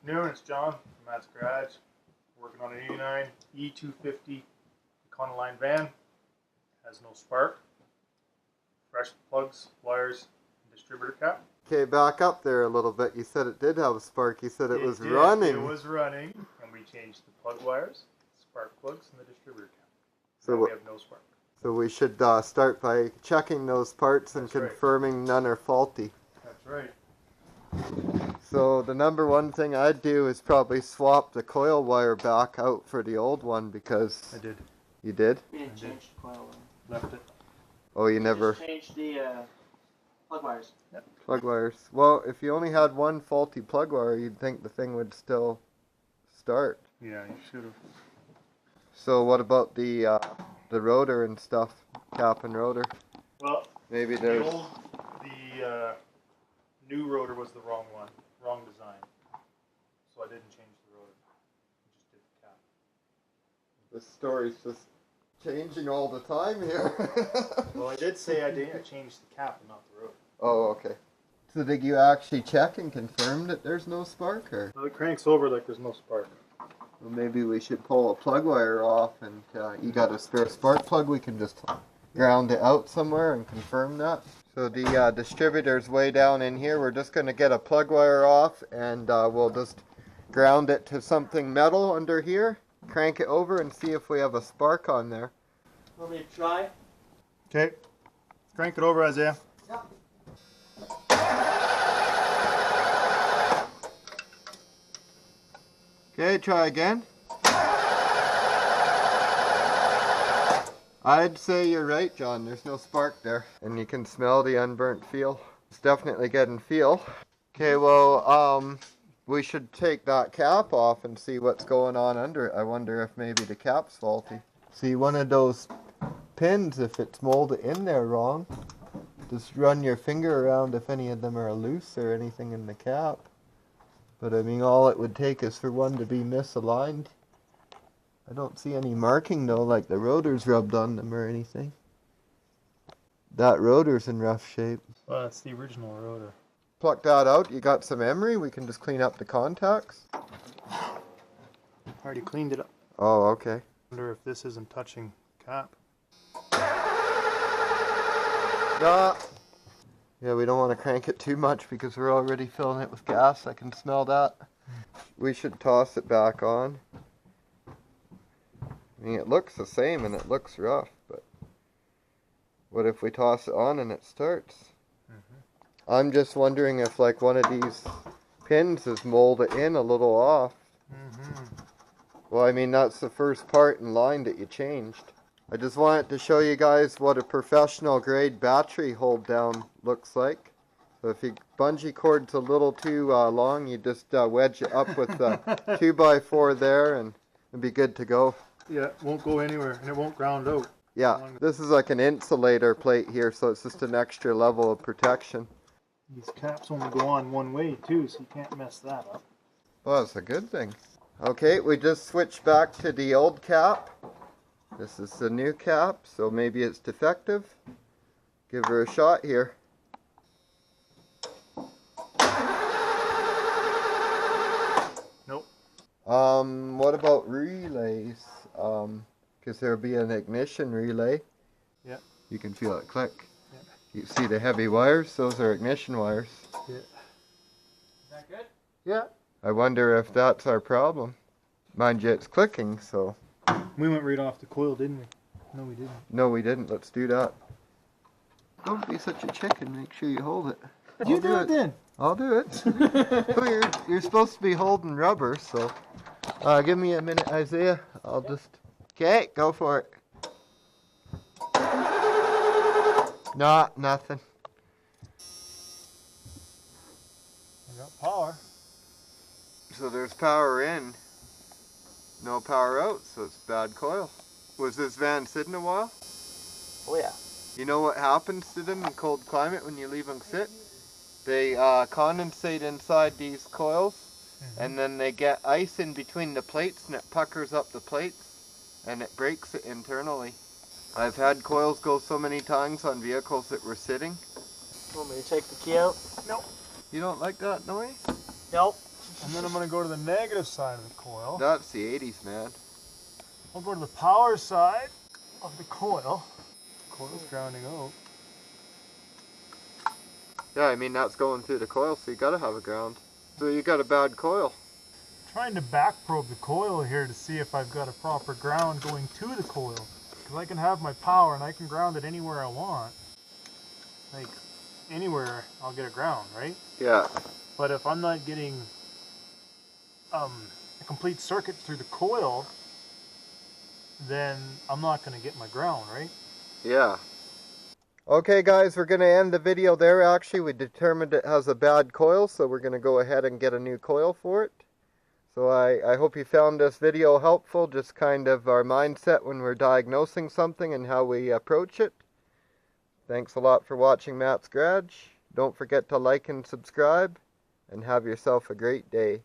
Afternoon, it's John from Matt's Garage, working on an 89 E250 Econoline van. Has no spark, fresh plugs, wires, and distributor cap. Okay, back up there a little bit. You said it did have a spark. You said it was running. It was running, and we changed the plug wires, spark plugs, and the distributor cap. So we have no spark. So we should start by checking those parts and confirming none are faulty. That's right. So the number one thing I'd do is probably swap the coil wire back out for the old one because... I did. You did? We didn't change the coil wire. Left it. Oh, you never... Just changed the plug wires. Yep. Plug wires. Well, if you only had one faulty plug wire, you'd think the thing would still start. Yeah, you should have. So what about the rotor and stuff? Cap and rotor? Well, maybe there's... The new rotor was the wrong one, wrong design. So I didn't change the rotor. I just did the cap. This story's just changing all the time here. Well, I did say I changed the cap and not the rotor. Oh, okay. So did you actually check and confirm that there's no spark, or? Well, it cranks over like there's no spark. Well, maybe we should pull a plug wire off, and you got a spare spark plug, we can just ground it out somewhere and confirm that. So the distributor's way down in here. We're just going to get a plug wire off, and we'll just ground it to something metal under here, crank it over, and see if we have a spark on there. Want me to try? Okay. Crank it over, Isaiah. Yep. Okay, try again. I'd say you're right, John. There's no spark there. And you can smell the unburnt feel. It's definitely getting feel. Okay, well, we should take that cap off and see what's going on under it. I wonder if maybe the cap's faulty. See, one of those pins, if it's molded in there wrong, just run your finger around if any of them are loose or anything in the cap. But I mean, all it would take is for one to be misaligned. I don't see any marking though, like the rotor's rubbed on them or anything. That rotor's in rough shape. Well, that's the original rotor. Pluck that out. You got some emery? We can just clean up the contacts. Already cleaned it up. Oh, okay. Wonder if this isn't touching cap. Nah. Yeah, we don't want to crank it too much because we're already filling it with gas. I can smell that. We should toss it back on. I mean, it looks the same and it looks rough, but what if we toss it on and it starts? Mm-hmm. I'm just wondering if like one of these pins is molded in a little off. Mm-hmm. Well, I mean, that's the first part in line that you changed. I just wanted to show you guys what a professional grade battery hold down looks like. So if your bungee cord's a little too long, you just wedge it up with the 2x4 there and it'll be good to go. Yeah, it won't go anywhere and it won't ground out. Yeah, this is like an insulator plate here, so it's just an extra level of protection. These caps only go on one way too, so you can't mess that up. Well, that's a good thing. Okay, we just switched back to the old cap. This is the new cap, so maybe it's defective. Give her a shot here. Nope. What about relays? Because there'll be an ignition relay. Yeah. You can feel it click. Yeah. You see the heavy wires? Those are ignition wires. Yeah. Is that good? Yeah. I wonder if that's our problem. Mind you, it's clicking, so... We went right off the coil, didn't we? No, we didn't. No, we didn't. Let's do that. Don't be such a chicken. Make sure you hold it. You do it then. I'll do it. Oh, you're supposed to be holding rubber, so... give me a minute, Isaiah. I'll just... Okay, go for it. Nah, nothing. I got power. So there's power in. No power out, so it's bad coil. Was this van sitting a while? Oh yeah. You know what happens to them in cold climate when you leave them sit? They condensate inside these coils, and then they get ice in between the plates, and it puckers up the plates, and it breaks it internally. I've had coils go so many times on vehicles that were sitting. Want me to take the key out? Nope. You don't like that noise? Nope. And then I'm going to go to the negative side of the coil. That's the 80s, man. I'll go to the power side of the coil. Coil's grounding out. Yeah, I mean, that's going through the coil, so you gotta have a ground. So you got a bad coil. Trying to back probe the coil here to see if I've got a proper ground going to the coil. Because I can have my power and I can ground it anywhere I want. Like, anywhere I'll get a ground, right? Yeah. But if I'm not getting a complete circuit through the coil, then I'm not going to get my ground, right? Yeah. Okay guys, we're going to end the video there. Actually, we determined it has a bad coil, so we're going to go ahead and get a new coil for it. So I hope you found this video helpful, just kind of our mindset when we're diagnosing something and how we approach it. Thanks a lot for watching Matt's Garage. Don't forget to like and subscribe, and have yourself a great day.